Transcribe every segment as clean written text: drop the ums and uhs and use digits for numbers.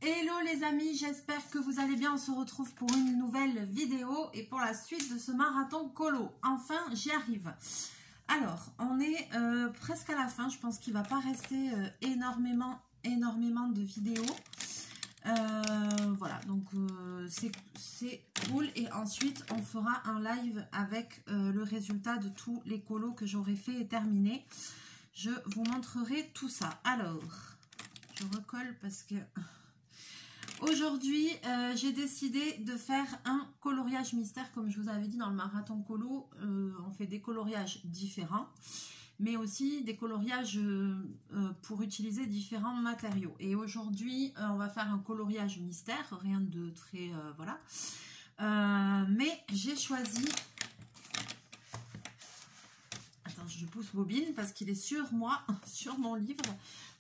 Hello les amis, j'espère que vous allez bien. On se retrouve pour une nouvelle vidéo et pour la suite de ce marathon colo. Enfin, j'y arrive. Alors, on est presque à la fin. Je pense qu'il ne va pas rester énormément de vidéos. Voilà, donc c'est cool. Et ensuite, on fera un live avec le résultat de tous les colos que j'aurai fait et terminé. Je vous montrerai tout ça. Alors, je recolle parce que... Aujourd'hui, j'ai décidé de faire un coloriage mystère. Comme je vous avais dit dans le marathon colo, on fait des coloriages différents, mais aussi des coloriages pour utiliser différents matériaux. Et aujourd'hui, on va faire un coloriage mystère, rien de très... voilà. Mais j'ai choisi... Attends, je pousse bobine parce qu'il est sur moi, sur mon livre.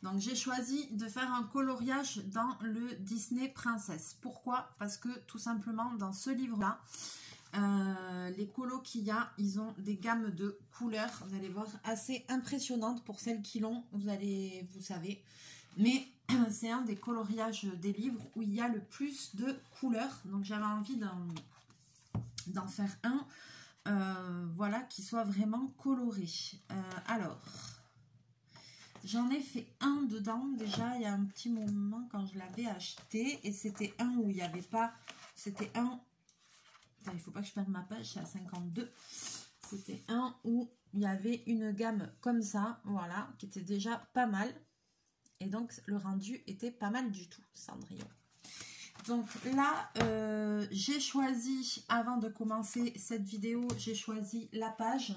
Donc, j'ai choisi de faire un coloriage dans le Disney Princess. Pourquoi? Parce que tout simplement, dans ce livre-là, les colos qu'il y a, ils ont des gammes de couleurs, vous allez voir, assez impressionnantes pour celles qui l'ont, vous savez. Mais c'est un des coloriages des livres où il y a le plus de couleurs. Donc, j'avais envie d'en faire un, voilà, qui soit vraiment coloré. Alors... J'en ai fait un dedans déjà il y a un petit moment quand je l'avais acheté. Et c'était un où il n'y avait pas... C'était un... Attends, il ne faut pas que je perde ma page, c'est à 52. C'était un où il y avait une gamme comme ça, voilà, qui était déjà pas mal. Et donc le rendu était pas mal du tout, Cendrillon. Donc là, j'ai choisi, avant de commencer cette vidéo, j'ai choisi la page.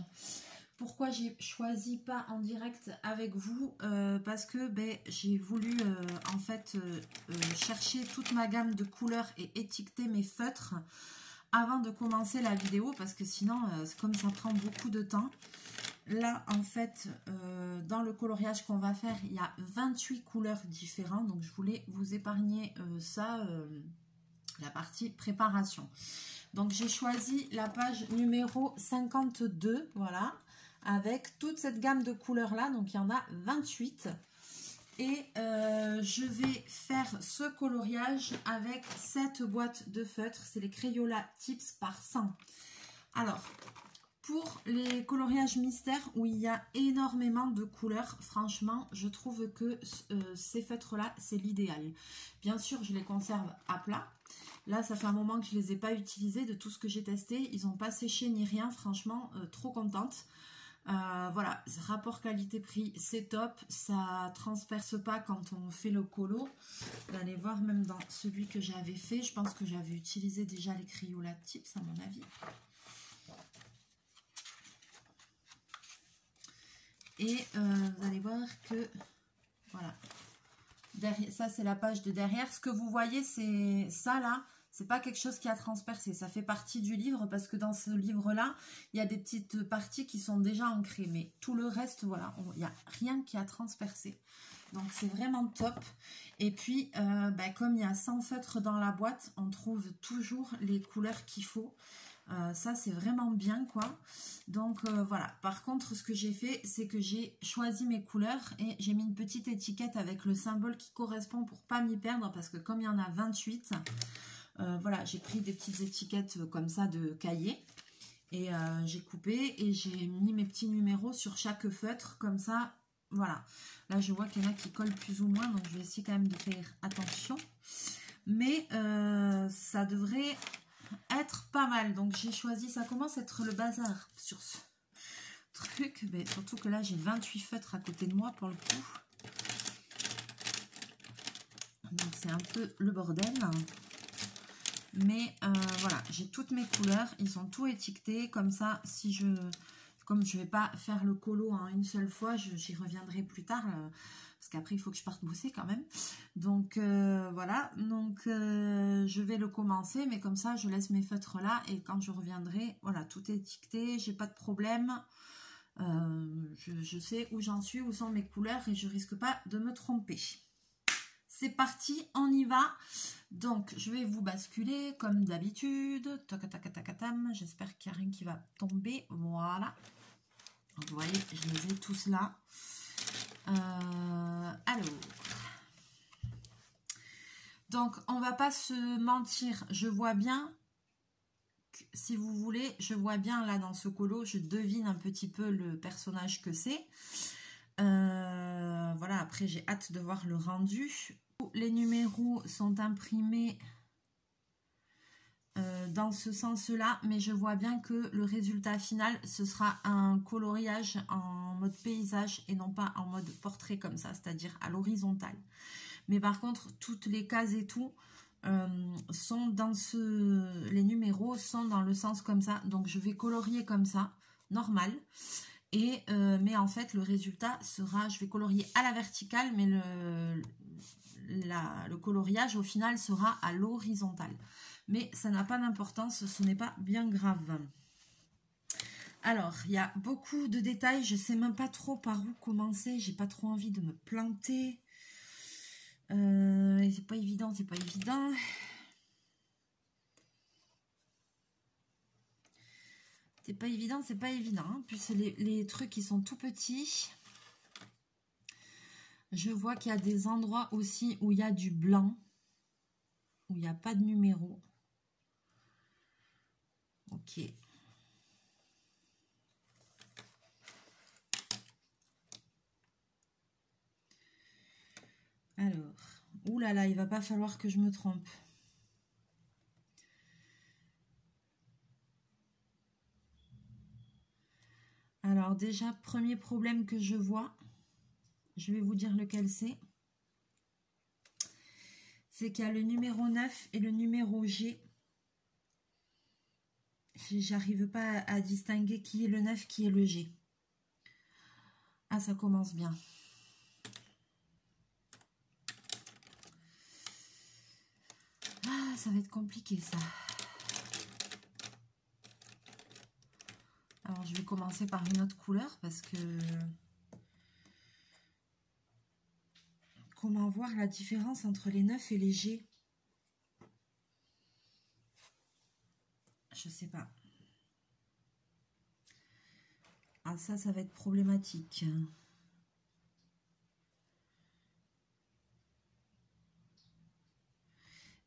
Pourquoi j'ai choisi pas en direct avec vous? Parce que j'ai voulu en fait chercher toute ma gamme de couleurs et étiqueter mes feutres avant de commencer la vidéo, parce que sinon comme ça prend beaucoup de temps. Là en fait dans le coloriage qu'on va faire, il y a 28 couleurs différentes, donc je voulais vous épargner ça, la partie préparation. Donc j'ai choisi la page numéro 52, voilà, avec toute cette gamme de couleurs là, donc il y en a 28. Et je vais faire ce coloriage avec cette boîte de feutres, c'est les Crayola Tips par 100. Alors, pour les coloriages mystères où il y a énormément de couleurs, franchement, je trouve que ces feutres-là, c'est l'idéal. Bien sûr, je les conserve à plat. Là, ça fait un moment que je ne les ai pas utilisés. De tout ce que j'ai testé, ils n'ont pas séché ni rien. Franchement, trop contente. Voilà, rapport qualité-prix, c'est top. Ça transperce pas quand on fait le colo. Vous allez voir, même dans celui que j'avais fait, je pense que j'avais utilisé déjà les Crayola Tips, à mon avis. Et vous allez voir que, voilà, derrière, ça c'est la page de derrière. Ce que vous voyez, c'est ça là, c'est pas quelque chose qui a transpercé. Ça fait partie du livre parce que dans ce livre-là, il y a des petites parties qui sont déjà ancrées. Mais tout le reste, voilà, il n'y a rien qui a transpercé. Donc c'est vraiment top. Et puis, comme il y a 100 feutres dans la boîte, on trouve toujours les couleurs qu'il faut. Ça c'est vraiment bien quoi. Donc voilà, par contre ce que j'ai fait, c'est que j'ai choisi mes couleurs et j'ai mis une petite étiquette avec le symbole qui correspond pour pas m'y perdre, parce que comme il y en a 28, voilà, j'ai pris des petites étiquettes comme ça de cahier et j'ai coupé et j'ai mis mes petits numéros sur chaque feutre comme ça. Voilà, là je vois qu'il y en a qui collent plus ou moins, donc je vais essayer quand même de faire attention, mais ça devrait être pas mal. Donc j'ai choisi, ça commence à être le bazar sur ce truc, mais surtout que là j'ai 28 feutres à côté de moi pour le coup, donc c'est un peu le bordel, mais voilà, j'ai toutes mes couleurs, ils sont tout étiquetés comme ça. Si comme je vais pas faire le colo en une seule fois, j'y reviendrai plus tard, parce qu'après il faut que je parte bosser quand même. Donc voilà, donc je vais le commencer, mais comme ça je laisse mes feutres là et quand je reviendrai, voilà, tout est étiqueté, j'ai pas de problème. Je sais où j'en suis, où sont mes couleurs et je risque pas de me tromper. C'est parti, on y va. Donc je vais vous basculer comme d'habitude. J'espère qu'il n'y a rien qui va tomber. Voilà. Donc, vous voyez, je les ai tous là. Alors, Donc, on va pas se mentir. Je vois bien, si vous voulez, je vois bien là dans ce colo, je devine un petit peu le personnage que c'est. Voilà, après j'ai hâte de voir le rendu. Les numéros sont imprimés dans ce sens-là, mais je vois bien que le résultat final, ce sera un coloriage en mode paysage et non pas en mode portrait comme ça, c'est-à-dire à l'horizontale. Mais par contre, toutes les cases et tout sont dans les numéros sont dans le sens comme ça, donc je vais colorier comme ça, normal. Et mais en fait, le résultat sera, je vais colorier à la verticale, mais le coloriage au final sera à l'horizontale. Mais ça n'a pas d'importance, ce n'est pas bien grave. Alors, il y a beaucoup de détails, je ne sais même pas trop par où commencer, j'ai pas trop envie de me planter. C'est pas évident, c'est pas évident. C'est pas évident, c'est pas évident. En plus, les trucs, ils sont tout petits. Je vois qu'il y a des endroits aussi où il y a du blanc, où il n'y a pas de numéro. Ok. Alors, oulala, il va pas falloir que je me trompe. Alors déjà, premier problème que je vois, je vais vous dire lequel c'est. C'est qu'il y a le numéro 9 et le numéro G. J'arrive pas à distinguer qui est le 9, qui est le G. Ah, ça commence bien. Ah, ça va être compliqué ça. Alors, je vais commencer par une autre couleur parce que... Comment voir la différence entre les 9 et les G? Je sais pas. Ah, ça va être problématique.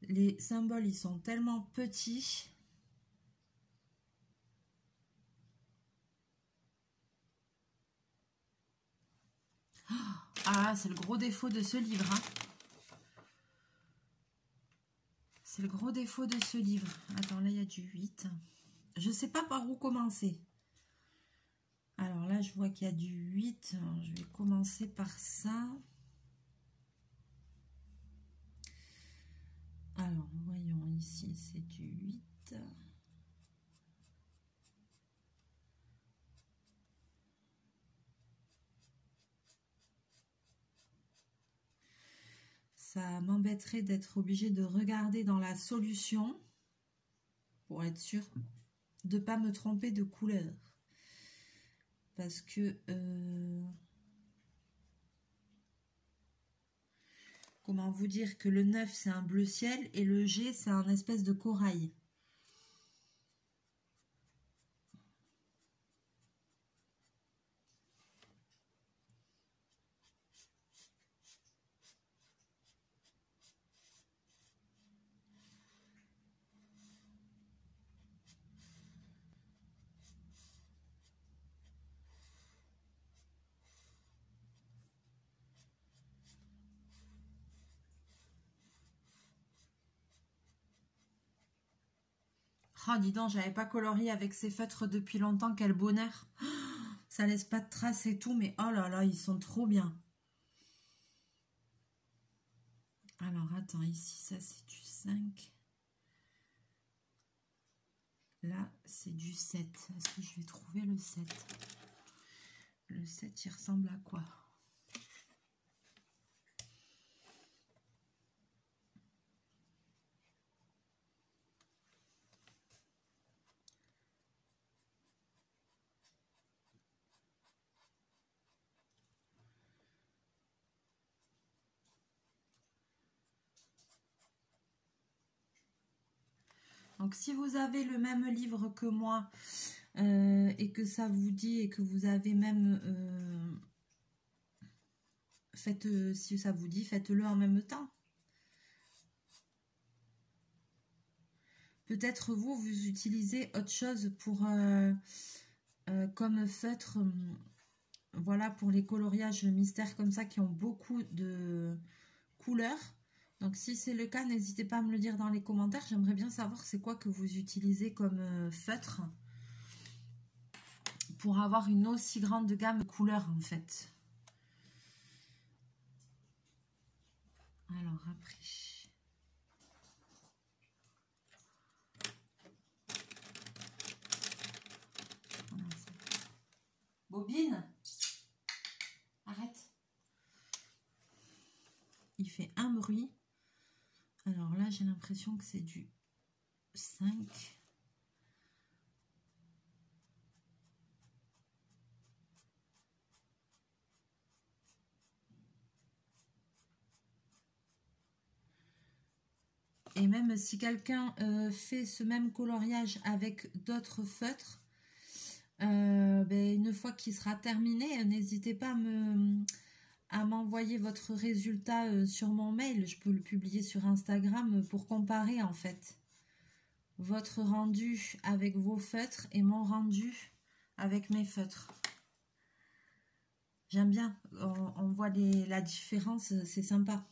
Les symboles, ils sont tellement petits. Ah, c'est le gros défaut de ce livre. Hein. C'est le gros défaut de ce livre. Attends, là, il y a du 8. Je ne sais pas par où commencer. Alors là, je vois qu'il y a du 8. Alors, je vais commencer par ça. Alors, voyons ici, c'est du 8. Ça m'embêterait d'être obligé de regarder dans la solution pour être sûr de ne pas me tromper de couleur. Parce que... comment vous dire que le 9 c'est un bleu ciel et le G c'est un espèce de corail. Oh, dis donc, j'avais pas colorié avec ces feutres depuis longtemps, quel bonheur. Ça laisse pas de traces et tout, mais oh là là, ils sont trop bien. Alors, attends, ici, ça c'est du 5. Là, c'est du 7. Est-ce que je vais trouver le 7? Le 7, il ressemble à quoi? Donc, si vous avez le même livre que moi et que ça vous dit et que vous avez même... si ça vous dit, faites-le en même temps. peut-être vous utilisez autre chose pour comme feutre, voilà, pour les coloriages mystères comme ça qui ont beaucoup de couleurs. Donc si c'est le cas, n'hésitez pas à me le dire dans les commentaires. J'aimerais bien savoir c'est quoi que vous utilisez comme feutre pour avoir une aussi grande gamme de couleurs en fait. Alors après... Bobine, arrête. Il fait un bruit. Alors là, j'ai l'impression que c'est du 5. Et même si quelqu'un fait ce même coloriage avec d'autres feutres, une fois qu'il sera terminé, n'hésitez pas à m'envoyer votre résultat sur mon mail. Je peux le publier sur Instagram pour comparer en fait votre rendu avec vos feutres et mon rendu avec mes feutres. J'aime bien, on voit la différence, c'est sympa.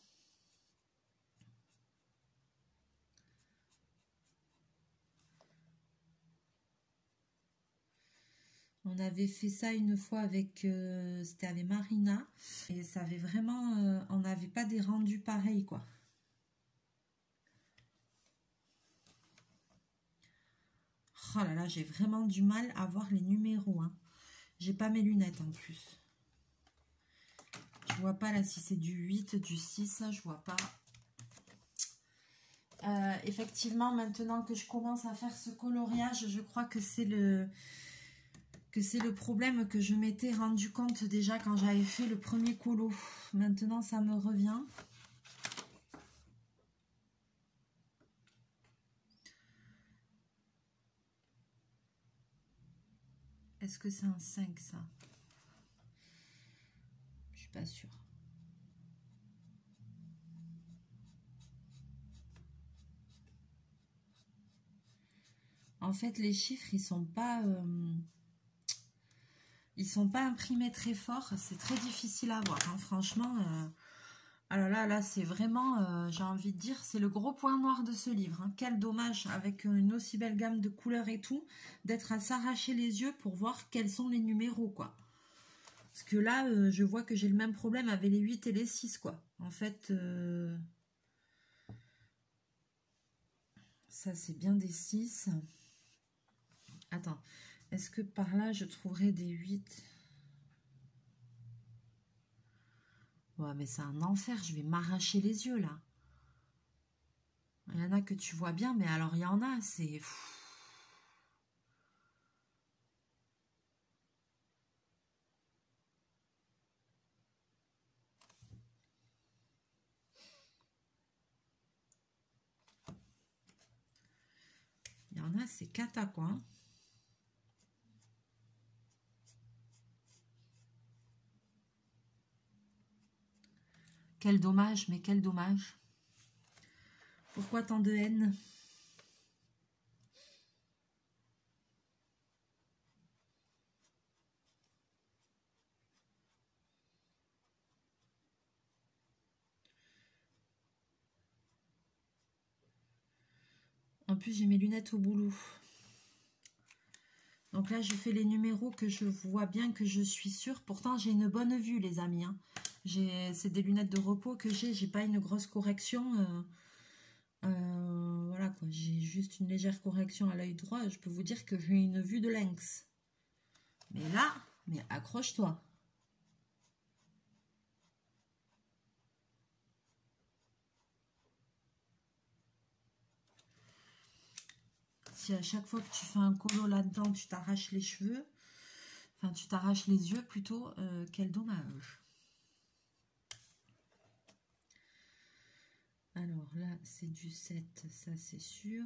On avait fait ça une fois avec, c'était avec Marina, et ça avait vraiment, on n'avait pas des rendus pareils quoi. Oh là là, j'ai vraiment du mal à voir les numéros, hein. J'ai pas mes lunettes en plus. Je vois pas là si c'est du 8, du 6, je vois pas. Effectivement, maintenant que je commence à faire ce coloriage, je crois que c'est le problème que je m'étais rendu compte déjà quand j'avais fait le premier colo. Maintenant, ça me revient. Est-ce que c'est un 5 ça? Je suis pas sûre. En fait, les chiffres, ils sont pas imprimés très fort. C'est très difficile à voir, hein. Franchement, alors là, c'est vraiment, j'ai envie de dire, c'est le gros point noir de ce livre, hein. Quel dommage, avec une aussi belle gamme de couleurs et tout, d'être à s'arracher les yeux pour voir quels sont les numéros, quoi. Parce que là, je vois que j'ai le même problème avec les 8 et les 6, quoi. En fait, ça, c'est bien des 6. Attends, est-ce que par là, je trouverai des 8? Ouais, mais c'est un enfer, je vais m'arracher les yeux, là. Il y en a que tu vois bien, mais alors il y en a, c'est... Il y en a, c'est cata, quoi, hein. Quel dommage, mais quel dommage. Pourquoi tant de haine? En plus, j'ai mes lunettes au boulot. Donc là, je fais les numéros que je vois bien, que je suis sûre. Pourtant, j'ai une bonne vue, les amis, hein. C'est des lunettes de repos que j'ai pas une grosse correction. Voilà quoi, j'ai juste une légère correction à l'œil droit. Je peux vous dire que j'ai une vue de lynx. Mais là, mais accroche-toi. Si à chaque fois que tu fais un colo là-dedans, tu t'arraches les cheveux, enfin tu t'arraches les yeux plutôt, quel dommage. Alors là, c'est du 7, ça c'est sûr.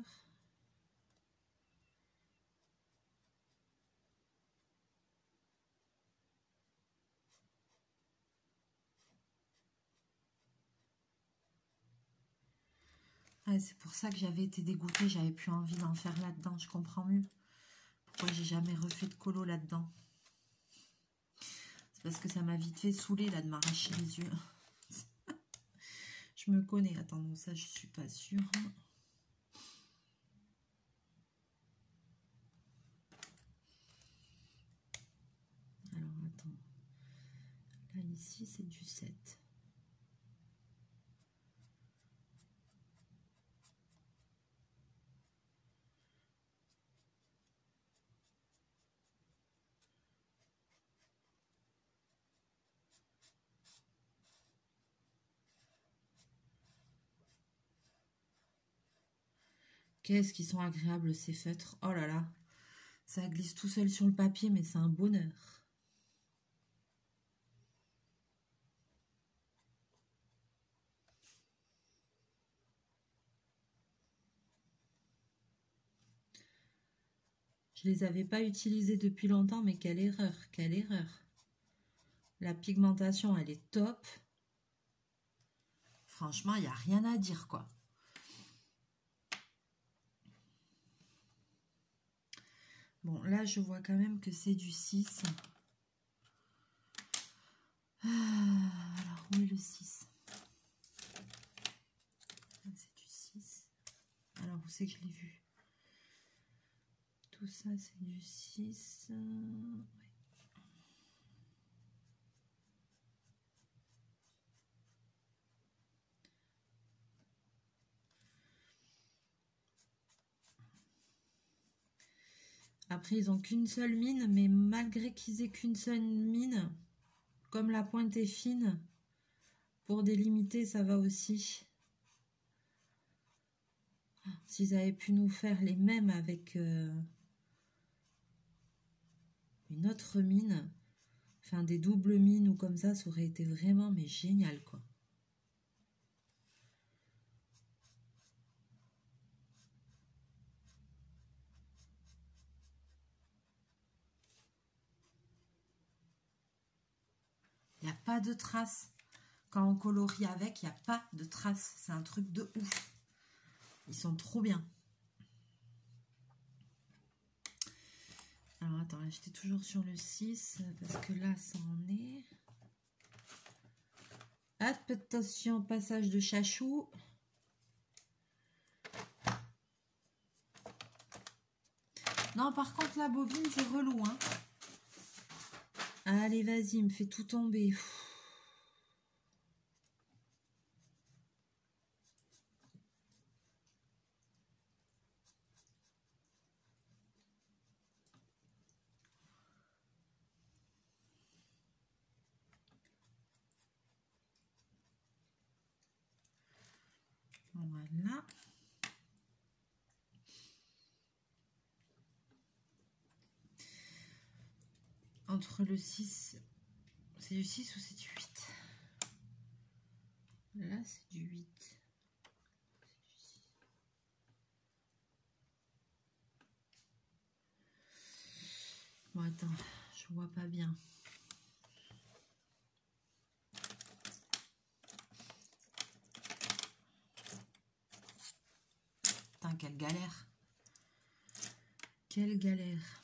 Ouais, c'est pour ça que j'avais été dégoûtée, j'avais plus envie d'en faire là-dedans, je comprends mieux. Pourquoi j'ai jamais refait de colo là-dedans? C'est parce que ça m'a vite fait saouler là de m'arracher les yeux. Je me connais, attends, donc ça je suis pas sûre. Alors attends, là ici c'est du 7. Qu'est-ce qu'ils sont agréables ces feutres. Oh là là, ça glisse tout seul sur le papier, mais c'est un bonheur. Je les avais pas utilisés depuis longtemps, mais quelle erreur, quelle erreur. La pigmentation, elle est top. Franchement, il n'y a rien à dire, quoi. Bon, là, je vois quand même que c'est du 6. Alors, où est le 6? C'est du 6. Alors, où c'est que je l'ai vu? Tout ça, c'est du 6. Ouais. Après, ils n'ont qu'une seule mine, mais malgré qu'ils aient qu'une seule mine, comme la pointe est fine, pour délimiter, ça va aussi. S'ils avaient pu nous faire les mêmes avec une autre mine, enfin des doubles mines ou comme ça aurait été vraiment mais génial, quoi. Il n'y a pas de traces. Quand on colorie avec, il n'y a pas de traces. C'est un truc de ouf. Ils sont trop bien. Alors, attends, j'étais toujours sur le 6, parce que là, ça en est. Attention, passage de chachou. Non, par contre, la bobine, c'est relou, hein. Allez, vas-y, il me fait tout tomber. Voilà. Entre le 6, c'est du 6 ou c'est du 8? Là, c'est du 8. Bon, attends, je vois pas bien. Putain, quelle galère. Quelle galère.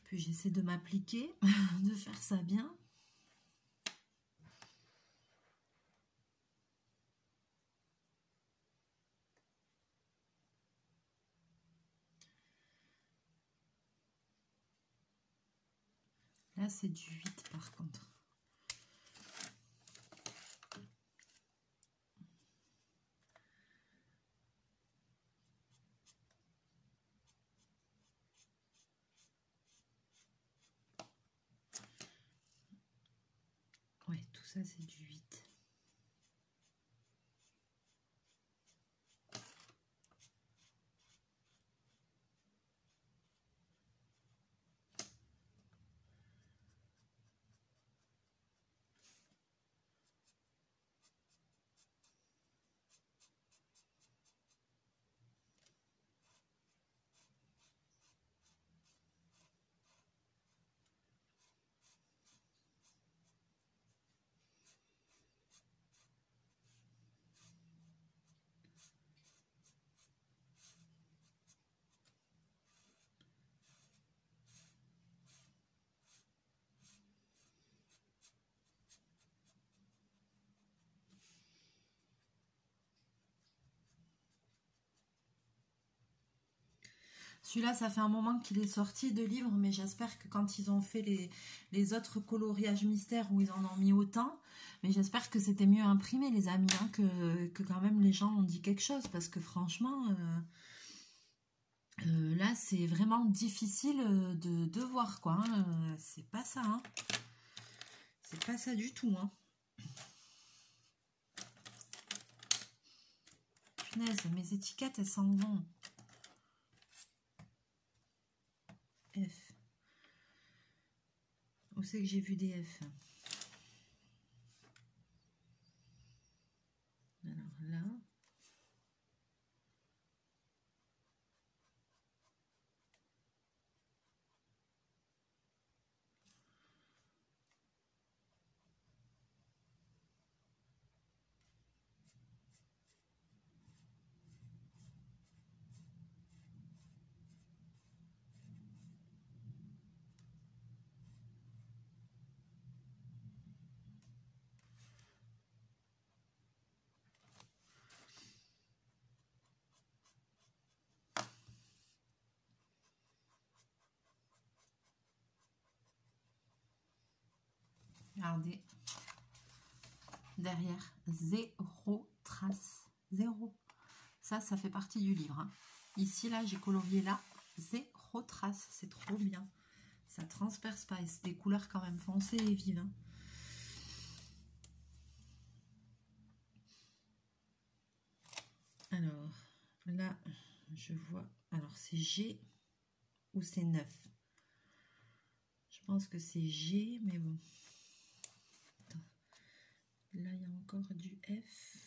Puis j'essaie de m'appliquer, de faire ça bien. Là, c'est du 8 par contre. Ouais, tout ça, c'est du 8. Celui-là, ça fait un moment qu'il est sorti de livre, mais j'espère que quand ils ont fait les autres coloriages mystères où ils en ont mis autant, mais j'espère que c'était mieux imprimé, les amis, hein, que quand même les gens ont dit quelque chose, parce que franchement, là, c'est vraiment difficile de voir, quoi. Hein. C'est pas ça, hein. C'est pas ça du tout, hein. Punaise, mes étiquettes, elles s'en vont. F. Où c'est que j'ai vu des F? Alors là. Regardez. Derrière, zéro trace. Zéro. Ça fait partie du livre. Hein. Ici, là, j'ai colorié là. Zéro trace. C'est trop bien. Ça transperce pas. Et c'est des couleurs quand même foncées et vives. Hein. Alors, là, je vois... Alors, c'est G ou c'est 9. Je pense que c'est G, mais bon. Attends. Là, il y a encore du F.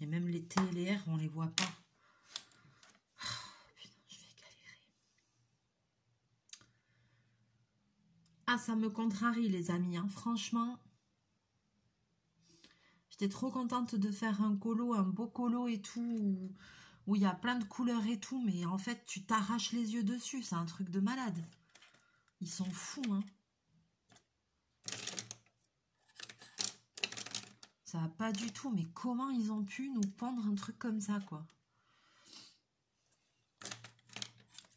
Et même les T et les R, on les voit pas. Oh, putain, je vais galérer. Ah, ça me contrarie, les amis. Hein. Franchement, j'étais trop contente de faire un colo, un beau colo et tout, où il y a plein de couleurs et tout. Mais en fait, tu t'arraches les yeux dessus. C'est un truc de malade. Ils sont fous, hein. Ça va pas du tout, mais comment ils ont pu nous pendre un truc comme ça, quoi.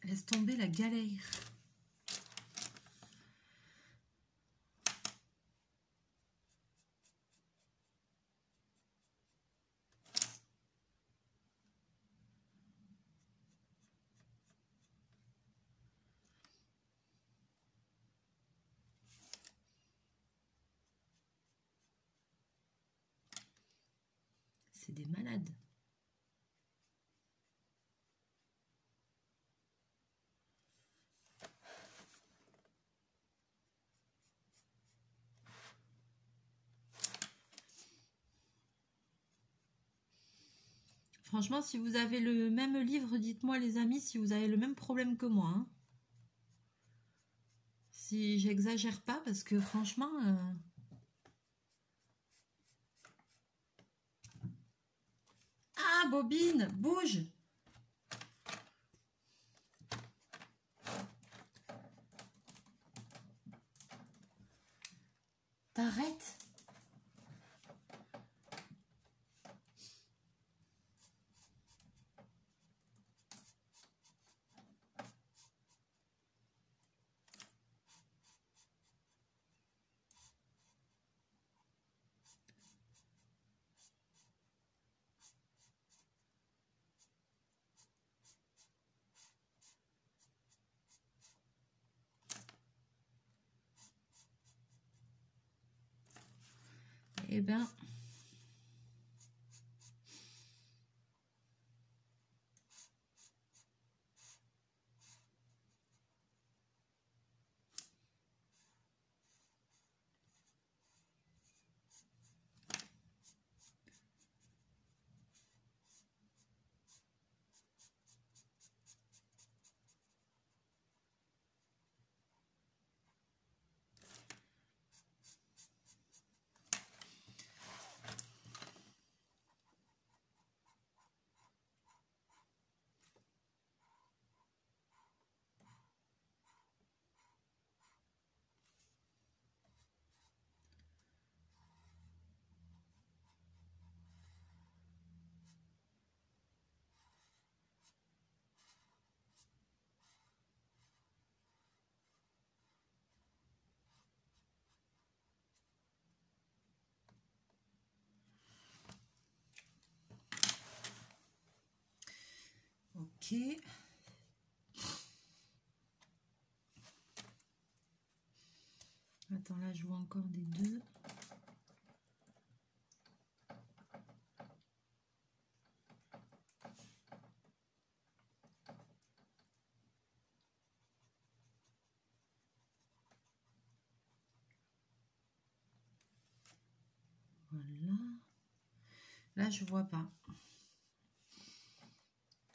Laisse tomber la galère. C'est des malades. Franchement, si vous avez le même livre, dites-moi les amis si vous avez le même problème que moi. Hein. Si j'exagère pas, parce que franchement... Ah, bobine, bouge! T'arrêtes? Eh ben... Ok. Attends, là, je vois encore des 2. Voilà. Là, je vois pas.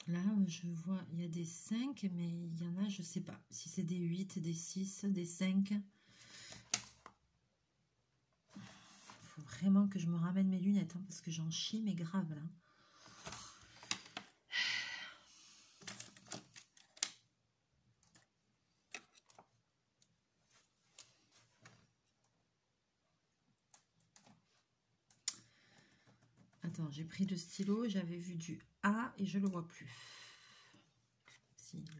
Là, je vois, il y a des 5, mais il y en a, je sais pas. Si c'est des 8, des 6, des 5. Il faut vraiment que je me ramène mes lunettes, hein, parce que j'en chie, mais grave, là. Attends, j'ai pris le stylo, j'avais vu du A et je le vois plus. Si, là.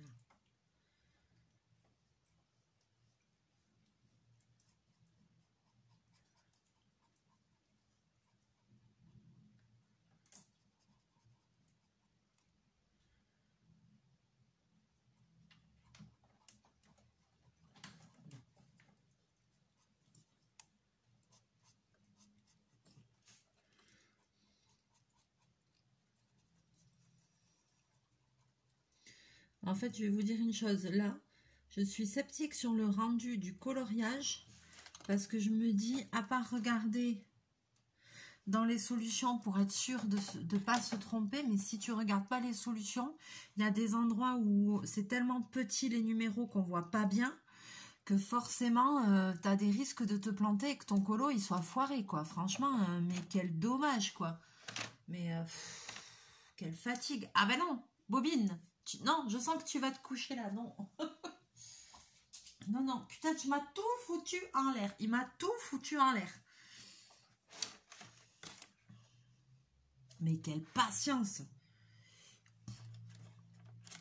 En fait, je vais vous dire une chose. Là, je suis sceptique sur le rendu du coloriage parce que je me dis, à part regarder dans les solutions pour être sûr de ne pas se tromper, mais si tu regardes pas les solutions, il y a des endroits où c'est tellement petit les numéros qu'on voit pas bien que forcément, tu as des risques de te planter et que ton colo, il soit foiré, quoi. Franchement, mais quel dommage, quoi. Mais quelle fatigue. Ah ben non, bobine. Non, je sens que tu vas te coucher là, non. Non, non, putain, tu m'as tout foutu en l'air. Il m'a tout foutu en l'air. Mais quelle patience.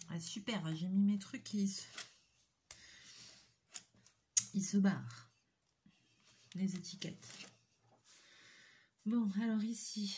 Ah, super, j'ai mis mes trucs, ils se barrent. Les étiquettes. Bon, alors ici...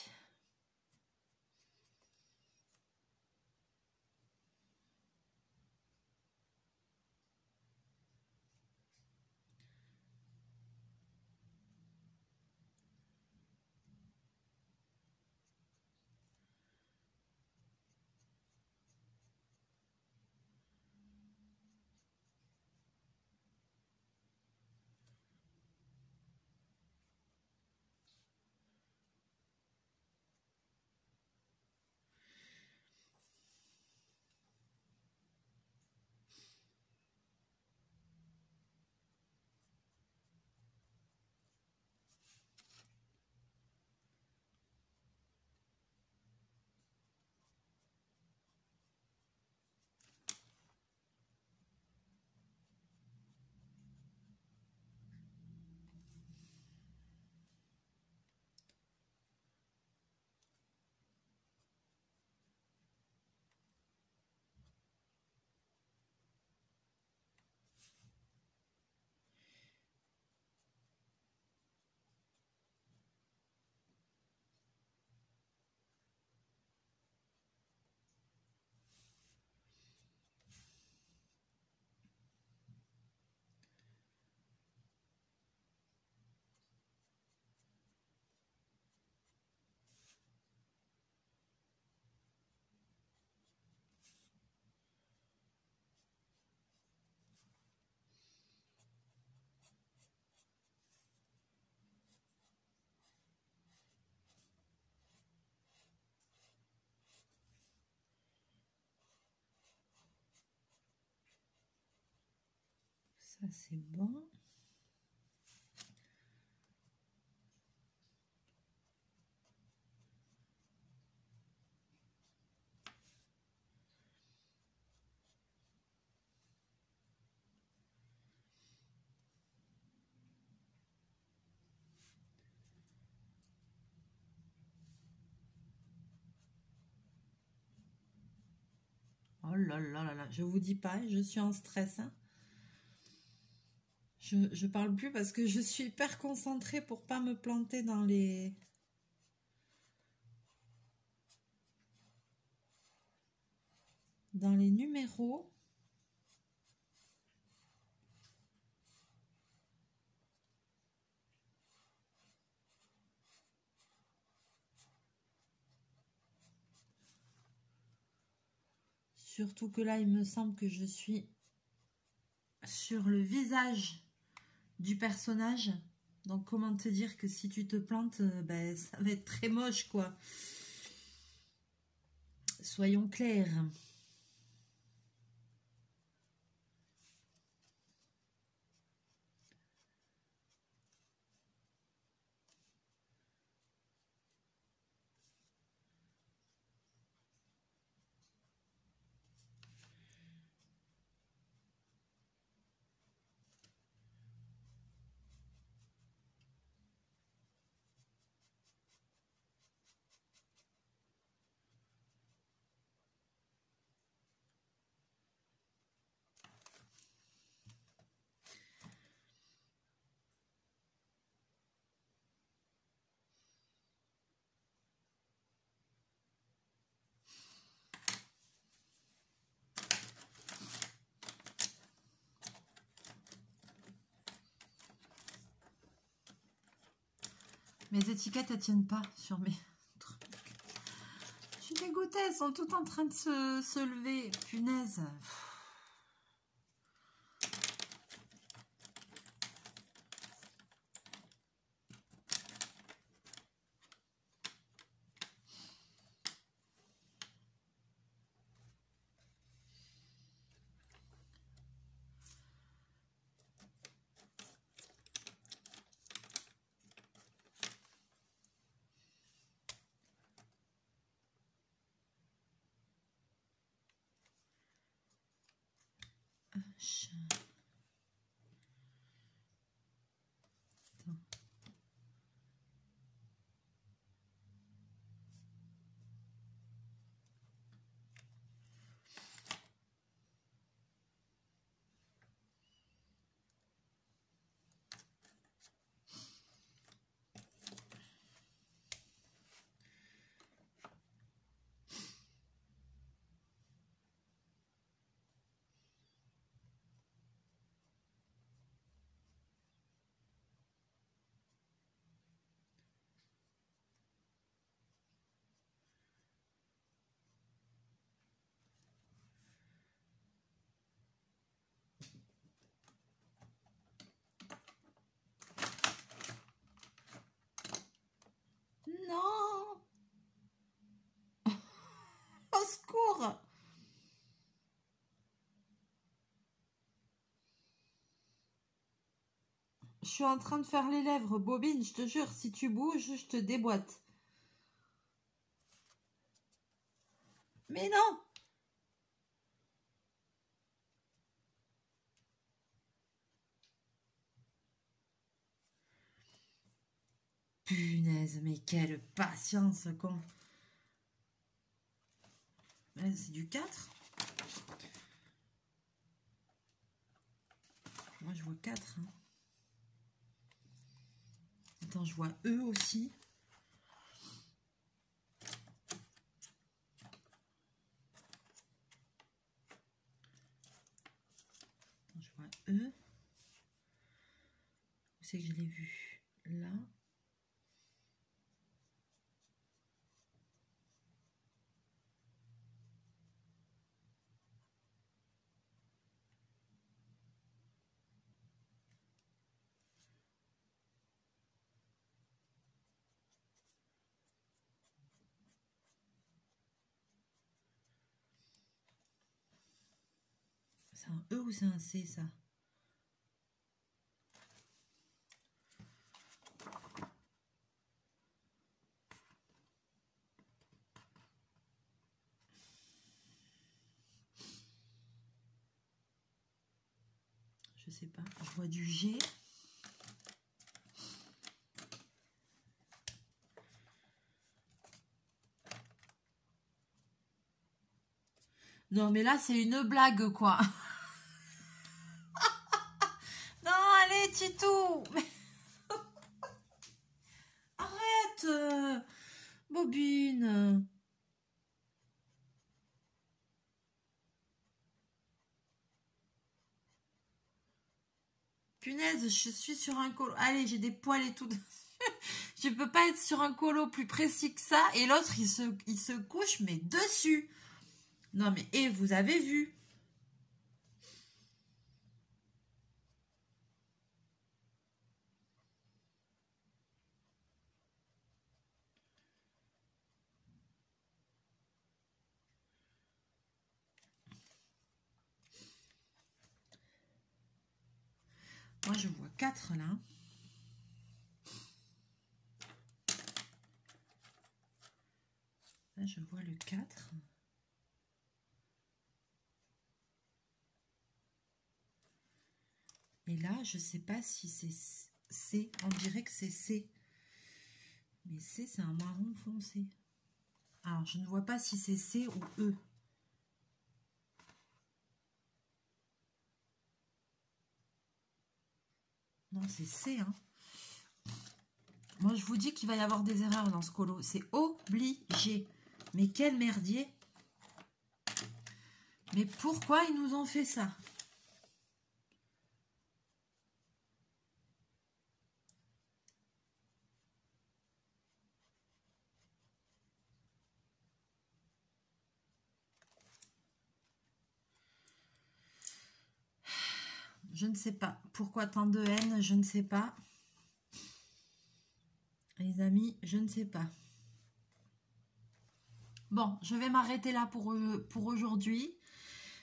Ça, c'est bon. Oh là là là là, je vous dis pas, je suis en stress. Hein. Je parle plus parce que je suis hyper concentrée pour pas me planter dans les... dans les numéros. Surtout que là, il me semble que je suis sur le visage du personnage. Donc, comment te dire que si tu te plantes, ben, ça va être très moche, quoi. Soyons clairs. Mes étiquettes, elles tiennent pas sur mes trucs. Je suis dégoûtée, elles sont toutes en train de se lever. Punaise. Non. Au secours. Je suis en train de faire les lèvres, Bobine, je te jure, si tu bouges, je te déboîte. Mais non. Punaise, mais quelle patience, con. C'est du 4. Moi, je vois 4. Hein. Attends, je vois E aussi. Attends, je vois E. Où c'est que je l'ai vu? Là. C'est un E ou c'est un C, ça? Je sais pas. Je vois du G. Non, mais là, c'est une blague, quoi. Non, allez, Titou. Arrête, Bobine. punaise, je suis sur un colo. Allez, j'ai des poils et tout dessus. Je peux pas être sur un colo plus précis que ça. Et l'autre, il se couche, mais dessus. Non, mais, et vous avez vu. Moi, je vois 4 là. Là, je vois le 4. Et là, je ne sais pas si c'est C. On dirait que c'est C. Mais C, c'est un marron foncé. Alors, je ne vois pas si c'est C ou E. Non, c'est C, hein. Moi, je vous dis qu'il va y avoir des erreurs dans ce colo. C'est obligé. Mais quel merdier. Mais pourquoi ils nous ont fait ça? Je ne sais pas. Pourquoi tant de haine? Je ne sais pas. Les amis, je ne sais pas. Bon, je vais m'arrêter là pour aujourd'hui.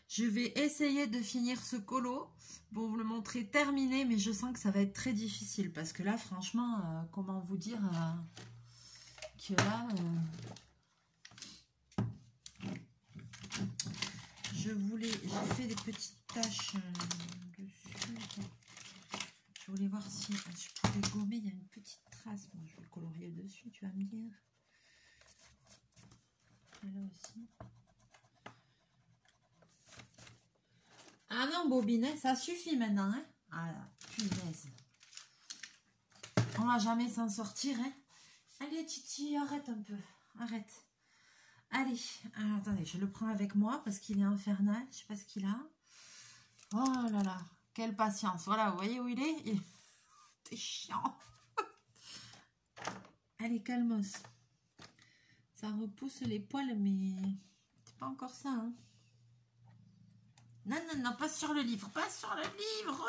Je vais essayer de finir ce colo pour vous le montrer terminé, mais je sens que ça va être très difficile parce que là, franchement, comment vous dire que là, j'ai fait des petites taches dessus. Je voulais voir si je pouvais gommer. Il y a une petite trace. Bon, je vais le colorier dessus, tu vas me dire. Et là aussi. Ah non, Bobine, ça suffit maintenant. Hein. Ah là, punaise. On va jamais s'en sortir. Hein. Allez, Titi, arrête un peu. Arrête. Allez, alors, attendez, je le prends avec moi parce qu'il est infernal. Je sais pas ce qu'il a. Oh là là, quelle patience. Voilà, vous voyez où il est? C'est chiant. Allez, calmos. Ça repousse les poils, mais c'est pas encore ça. Hein. Non, non, non, pas sur le livre. Pas sur le livre.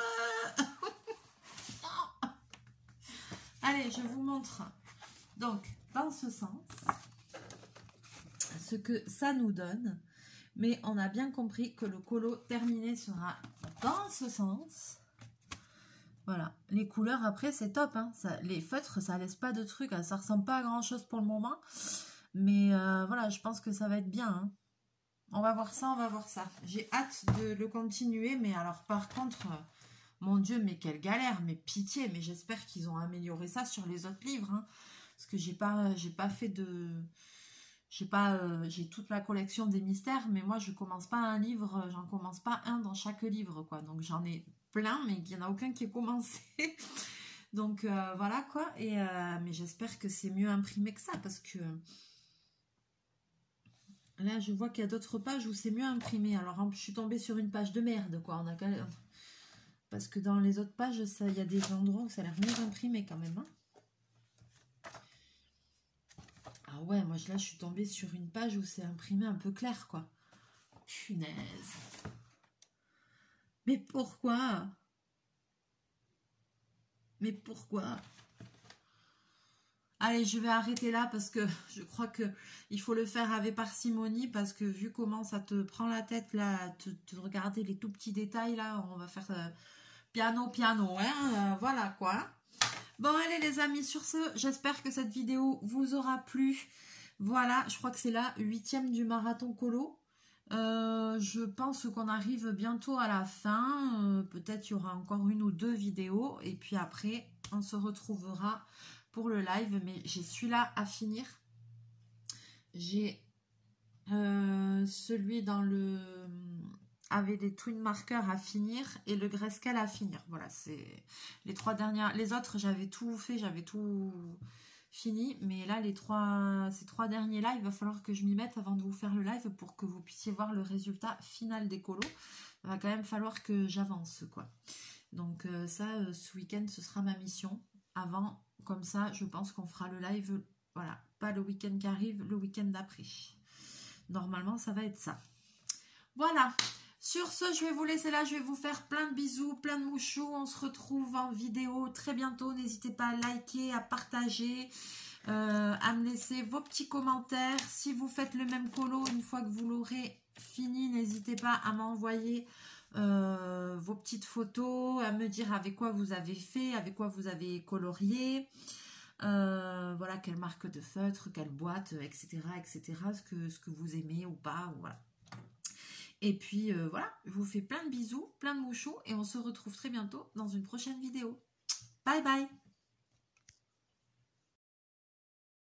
Non. Allez, je vous montre. Donc, dans ce sens, ce que ça nous donne. Mais on a bien compris que le colo terminé sera dans ce sens. Voilà. Les couleurs, après, c'est top. Hein. Ça, les feutres, ça laisse pas de trucs. Hein. Ça ressemble pas à grand-chose pour le moment. Mais voilà, je pense que ça va être bien. Hein. On va voir ça, on va voir ça. J'ai hâte de le continuer. Mais alors, par contre, mon Dieu, mais quelle galère. Mais pitié. Mais j'espère qu'ils ont amélioré ça sur les autres livres. Hein. Parce que j'ai pas fait de... j'ai toute la collection des mystères, mais moi je commence pas un livre, j'en commence pas un dans chaque livre, quoi. Donc j'en ai plein, mais il n'y en a aucun qui est commencé. Donc voilà, quoi. Et mais j'espère que c'est mieux imprimé que ça, parce que là je vois qu'il y a d'autres pages où c'est mieux imprimé. Alors je suis tombée sur une page de merde, quoi. Parce que dans les autres pages, il y a des endroits où ça a l'air mieux imprimé quand même, hein. Ah ouais, moi là je suis tombée sur une page où c'est imprimé un peu clair, quoi. Punaise. Mais pourquoi? Mais pourquoi? Allez, je vais arrêter là parce que je crois que il faut le faire avec parcimonie parce que vu comment ça te prend la tête là, te regarder les tout petits détails là, on va faire piano, hein, voilà quoi. Bon, allez les amis, sur ce, j'espère que cette vidéo vous aura plu. Voilà, je crois que c'est la 8e du marathon colo. Je pense qu'on arrive bientôt à la fin. Peut-être il y aura encore une ou deux vidéos. Et puis après, on se retrouvera pour le live. Mais j'ai celui-là à finir. J'ai celui dans le... avec des twin markers à finir et le grayscale à finir. Voilà, c'est les 3 dernières. Les autres, j'avais tout fait, j'avais tout fini. Mais là, ces 3 derniers là, il va falloir que je m'y mette avant de vous faire le live pour que vous puissiez voir le résultat final des colos. Il va quand même falloir que j'avance, quoi. Donc ça, ce week-end, ce sera ma mission. Avant, comme ça, je pense qu'on fera le live, voilà, pas le week-end qui arrive, le week-end d'après. Normalement, ça va être ça. Voilà. Sur ce, je vais vous laisser là. Je vais vous faire plein de bisous, plein de mouchous. On se retrouve en vidéo très bientôt. N'hésitez pas à liker, à partager, à me laisser vos petits commentaires. Si vous faites le même colo, une fois que vous l'aurez fini, n'hésitez pas à m'envoyer vos petites photos, à me dire avec quoi vous avez fait, avec quoi vous avez colorié. Voilà, quelle marque de feutre, quelle boîte, etc. Ce que vous aimez ou pas, voilà. Et puis voilà, je vous fais plein de bisous, plein de mouchous et on se retrouve très bientôt dans une prochaine vidéo. Bye bye!